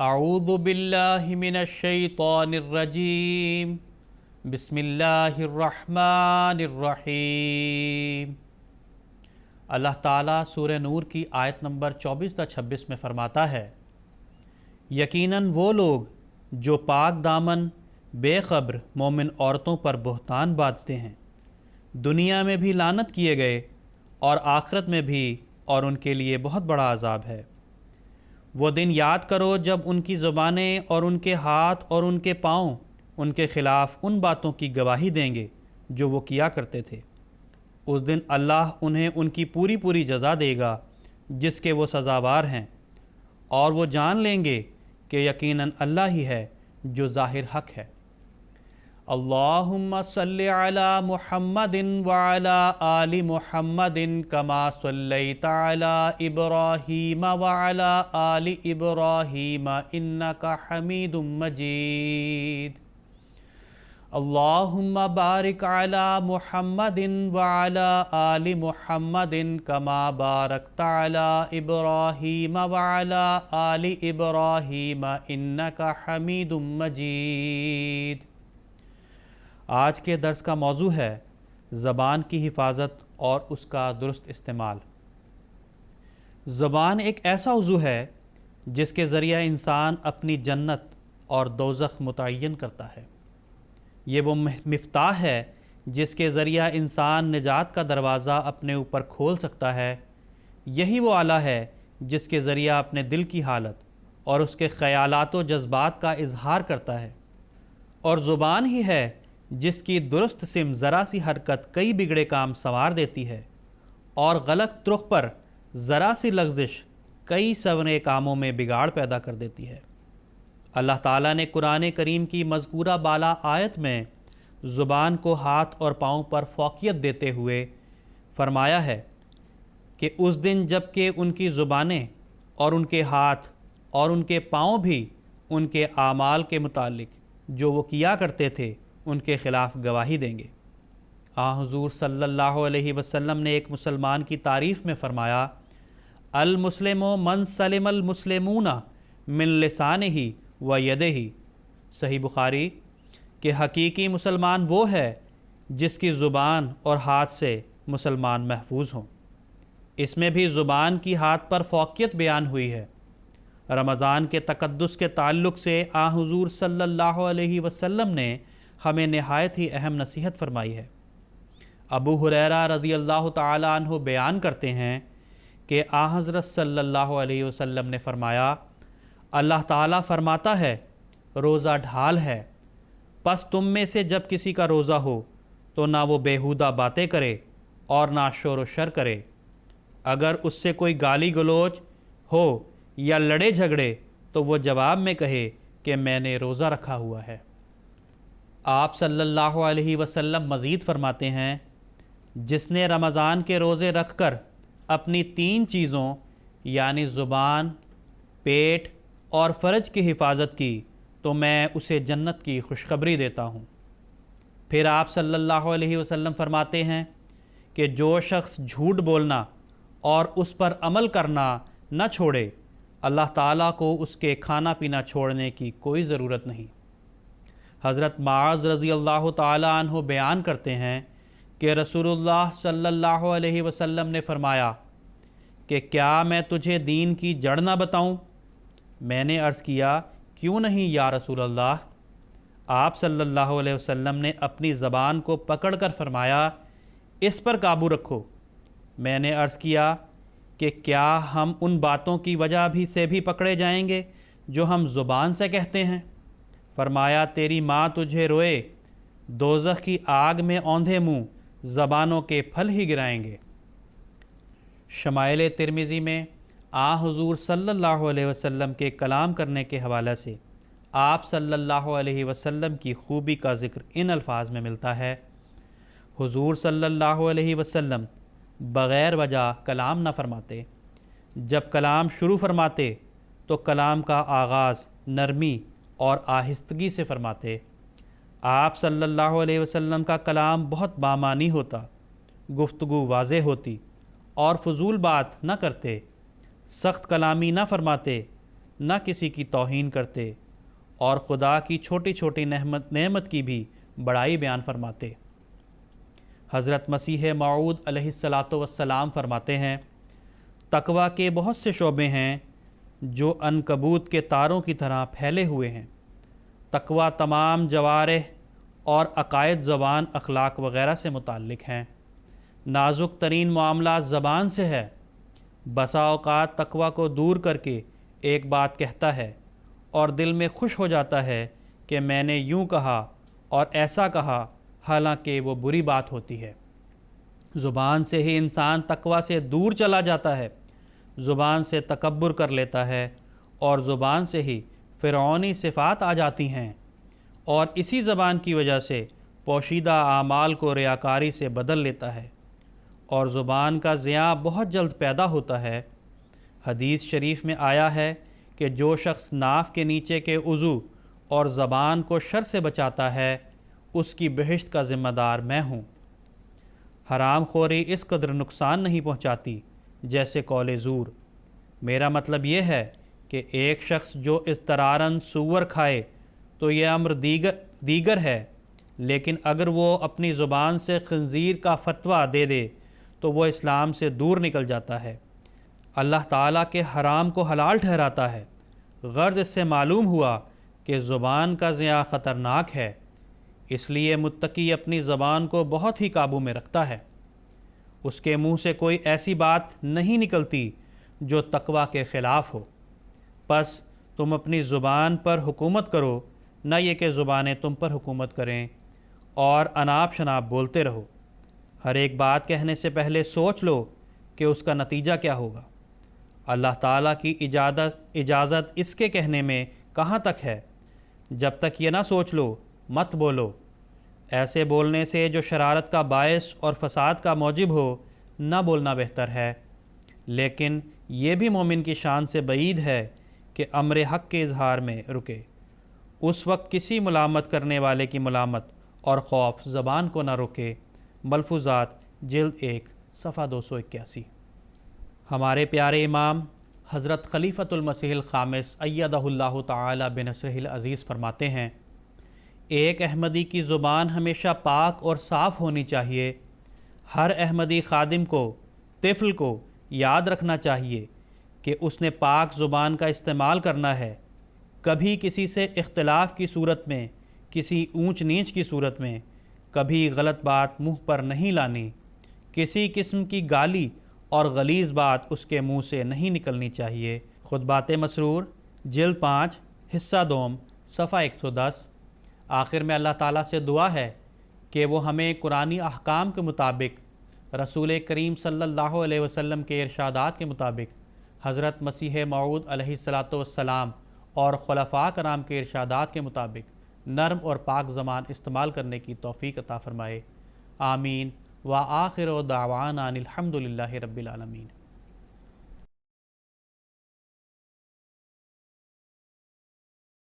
اعوذ باللہ من الشیطان الرجیم بسم اللہ الرحمن الرحیم۔ اللہ تعالیٰ سورہ نور کی آیت نمبر 24 تا 26 میں فرماتا ہے، یقیناً وہ لوگ جو پاک دامن بے خبر مومن عورتوں پر بہتان باندھتے ہیں دنیا میں بھی لعنت کیے گئے اور آخرت میں بھی، اور ان کے لیے بہت بڑا عذاب ہے۔ وہ دن یاد کرو جب ان کی زبانیں اور ان کے ہاتھ اور ان کے پاؤں ان کے خلاف ان باتوں کی گواہی دیں گے جو وہ کیا کرتے تھے۔ اس دن اللہ انہیں ان کی پوری پوری جزا دے گا جس کے وہ سزاوار ہیں، اور وہ جان لیں گے کہ یقیناً اللہ ہی ہے جو ظاہر حق ہے۔ اللہم صلی علی محمد وعلی آل محمد کما صلیت علی ابراہیم وعلی آل ابراہیم انک حمید مجید۔ اللہم بارک علی محمد وعلی آل محمد کما بارکت علی ابراہیم وعلی آل ابراہیم انک حمید مجید۔ آج کے درس کا موضوع ہے زبان کی حفاظت اور اس کا درست استعمال۔ زبان ایک ایسا عضو ہے جس کے ذریعہ انسان اپنی جنت اور دوزخ متعین کرتا ہے۔ یہ وہ مفتاح ہے جس کے ذریعہ انسان نجات کا دروازہ اپنے اوپر کھول سکتا ہے۔ یہی وہ آلہ ہے جس کے ذریعہ اپنے دل کی حالت اور اس کے خیالات و جذبات کا اظہار کرتا ہے، اور زبان ہی ہے جس کی درست سم ذرا سی حرکت کئی بگڑے کام سنوار دیتی ہے، اور غلط رخ پر ذرا سی لغزش کئی سونے کاموں میں بگاڑ پیدا کر دیتی ہے۔ اللہ تعالیٰ نے قرآن کریم کی مذکورہ بالا آیت میں زبان کو ہاتھ اور پاؤں پر فوقیت دیتے ہوئے فرمایا ہے کہ اس دن جب کہ ان کی زبانیں اور ان کے ہاتھ اور ان کے پاؤں بھی ان کے اعمال کے متعلق جو وہ کیا کرتے تھے ان کے خلاف گواہی دیں گے۔ حضور صلی اللہ علیہ وسلم نے ایک مسلمان کی تعریف میں فرمایا، المسلم من سلم المسلمون من لسانہ و یدہ۔ صحیح بخاری کہ حقیقی مسلمان وہ ہے جس کی زبان اور ہاتھ سے مسلمان محفوظ ہوں۔ اس میں بھی زبان کی ہاتھ پر فوقیت بیان ہوئی ہے۔ رمضان کے تقدس کے تعلق سے حضور صلی اللہ علیہ وسلم نے ہمیں نہایت ہی اہم نصیحت فرمائی ہے۔ ابو ہریرہ رضی اللہ تعالیٰ عنہ بیان کرتے ہیں کہ حضرت صلی اللہ علیہ وسلم نے فرمایا، اللہ تعالیٰ فرماتا ہے روزہ ڈھال ہے، پس تم میں سے جب کسی کا روزہ ہو تو نہ وہ بیہودہ باتیں کرے اور نہ شور و شر کرے۔ اگر اس سے کوئی گالی گلوچ ہو یا لڑے جھگڑے تو وہ جواب میں کہے کہ میں نے روزہ رکھا ہوا ہے۔ آپ صلی اللہ علیہ وسلم مزید فرماتے ہیں، جس نے رمضان کے روزے رکھ کر اپنی 3 چیزوں یعنی زبان، پیٹ اور فرج کی حفاظت کی تو میں اسے جنت کی خوشخبری دیتا ہوں۔ پھر آپ صلی اللہ علیہ وسلم فرماتے ہیں کہ جو شخص جھوٹ بولنا اور اس پر عمل کرنا نہ چھوڑے، اللہ تعالیٰ کو اس کے کھانا پینا چھوڑنے کی کوئی ضرورت نہیں۔ حضرت معاذ رضی اللہ تعالیٰ عنہ بیان کرتے ہیں کہ رسول اللہ صلی اللہ علیہ وسلم نے فرمایا کہ کیا میں تجھے دین کی جڑ نہ بتاؤں؟ میں نے عرض کیا، کیوں نہیں یا رسول اللہ؟ آپ صلی اللہ علیہ وسلم نے اپنی زبان کو پکڑ کر فرمایا، اس پر قابو رکھو۔ میں نے عرض کیا کہ کیا ہم ان باتوں کی وجہ سے بھی پکڑے جائیں گے جو ہم زبان سے کہتے ہیں؟ فرمایا، تیری ماں تجھے روئے، دوزخ کی آگ میں اوندھے منہ زبانوں کے پھل ہی گرائیں گے۔ شمائل ترمذی میں حضور صلی اللہ علیہ وسلم کے کلام کرنے کے حوالے سے آپ صلی اللہ علیہ وسلم کی خوبی کا ذکر ان الفاظ میں ملتا ہے، حضور صلی اللہ علیہ وسلم بغیر وجہ کلام نہ فرماتے، جب کلام شروع فرماتے تو کلام کا آغاز نرمی اور آہستگی سے فرماتے۔ آپ صلی اللہ علیہ وسلم کا کلام بہت بامانی ہوتا، گفتگو واضح ہوتی اور فضول بات نہ کرتے، سخت کلامی نہ فرماتے، نہ کسی کی توہین کرتے اور خدا کی چھوٹی چھوٹی نعمت کی بھی بڑائی بیان فرماتے۔ حضرت مسیح موعود علیہ الصلاۃ والسلام فرماتے ہیں، تقویٰ کے بہت سے شعبے ہیں جو عنکبوت کے تاروں کی طرح پھیلے ہوئے ہیں۔ تقویٰ تمام جوارح اور عقائد، زبان، اخلاق وغیرہ سے متعلق ہیں۔ نازک ترین معاملات زبان سے ہے۔ بسا اوقات تقویٰ کو دور کر کے ایک بات کہتا ہے اور دل میں خوش ہو جاتا ہے کہ میں نے یوں کہا اور ایسا کہا، حالانکہ وہ بری بات ہوتی ہے۔ زبان سے ہی انسان تقویٰ سے دور چلا جاتا ہے، زبان سے تکبر کر لیتا ہے اور زبان سے ہی فرعونی صفات آ جاتی ہیں، اور اسی زبان کی وجہ سے پوشیدہ اعمال کو ریاکاری سے بدل لیتا ہے، اور زبان کا زیاں بہت جلد پیدا ہوتا ہے۔ حدیث شریف میں آیا ہے کہ جو شخص ناف کے نیچے کے عضو اور زبان کو شر سے بچاتا ہے، اس کی بہشت کا ذمہ دار میں ہوں۔ حرام خوری اس قدر نقصان نہیں پہنچاتی جیسے قول زور۔ میرا مطلب یہ ہے کہ ایک شخص جو اضطراراً سور کھائے تو یہ امر دیگر ہے، لیکن اگر وہ اپنی زبان سے خنزیر کا فتویٰ دے دے تو وہ اسلام سے دور نکل جاتا ہے۔ اللہ تعالیٰ کے حرام کو حلال ٹھہراتا ہے۔ غرض اس سے معلوم ہوا کہ زبان کا زیاں خطرناک ہے، اس لیے متقی اپنی زبان کو بہت ہی قابو میں رکھتا ہے۔ اس کے منہ سے کوئی ایسی بات نہیں نکلتی جو تقویٰ کے خلاف ہو۔ پس تم اپنی زبان پر حکومت کرو، نہ یہ کہ زبانیں تم پر حکومت کریں، اور اناپ شناپ بولتے رہو۔ ہر ایک بات کہنے سے پہلے سوچ لو کہ اس کا نتیجہ کیا ہوگا۔ اللہ تعالیٰ کی اجازت اس کے کہنے میں کہاں تک ہے؟ جب تک یہ نہ سوچ لو مت بولو۔ ایسے بولنے سے جو شرارت کا باعث اور فساد کا موجب ہو، نہ بولنا بہتر ہے۔ لیکن یہ بھی مومن کی شان سے بعید ہے کہ امر حق کے اظہار میں رکے۔ اس وقت کسی ملامت کرنے والے کی ملامت اور خوف زبان کو نہ روکے۔ ملفوظات جلد 1 صفحہ 281۔ ہمارے پیارے امام حضرت خلیفۃ المسیح الخامس ایدہ اللہ تعالی بنصرہ العزیز فرماتے ہیں، ایک احمدی کی زبان ہمیشہ پاک اور صاف ہونی چاہیے۔ ہر احمدی خادم کو، طفل کو یاد رکھنا چاہیے کہ اس نے پاک زبان کا استعمال کرنا ہے۔ کبھی کسی سے اختلاف کی صورت میں، کسی اونچ نیچ کی صورت میں، کبھی غلط بات منہ پر نہیں لانی۔ کسی قسم کی گالی اور غلیظ بات اس کے منہ سے نہیں نکلنی چاہیے۔ خطبات مسرور جلد 5 حصہ 2 صفحہ 110۔ آخر میں اللہ تعالیٰ سے دعا ہے کہ وہ ہمیں قرآنی احکام کے مطابق، رسول کریم صلی اللہ علیہ وسلم کے ارشادات کے مطابق، حضرت مسیح موعود علیہ الصلاۃ والسلام اور خلفاء کرام کے ارشادات کے مطابق نرم اور پاک زبان استعمال کرنے کی توفیق عطا فرمائے۔ آمین۔ وآخر دعوانا الحمد للہ رب العالمین۔